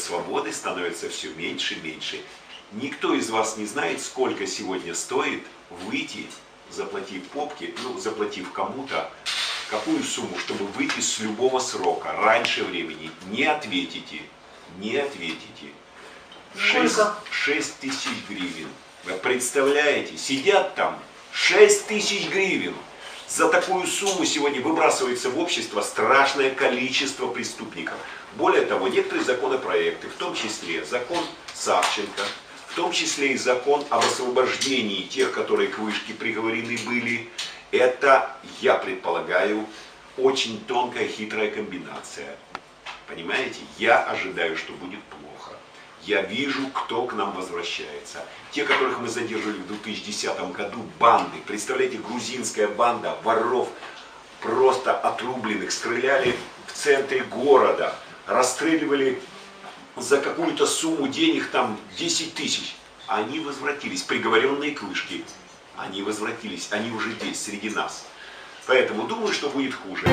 свободы становится все меньше и меньше. Никто из вас не знает, сколько сегодня стоит выйти, заплатив попки, заплатив кому-то какую сумму, чтобы выйти с любого срока, раньше времени. Не ответите, не ответите. 6 тысяч гривен. Вы представляете, сидят там 6 тысяч гривен. За такую сумму сегодня выбрасывается в общество страшное количество преступников. Более того, некоторые законопроекты, в том числе закон Савченко, в том числе и закон об освобождении тех, которые к вышке приговорены были, это, я предполагаю, очень тонкая, хитрая комбинация. Понимаете? Я ожидаю, что будет плохо. Я вижу, кто к нам возвращается. Те, которых мы задерживали в 2010 году, банды. Представляете, грузинская банда воров, просто отрубленных, стреляли в центре города, расстреливали за какую-то сумму денег, там 10 тысяч. Они возвратились, приговоренные к вышке. Они возвратились, они уже здесь, среди нас. Поэтому думаю, что будет хуже.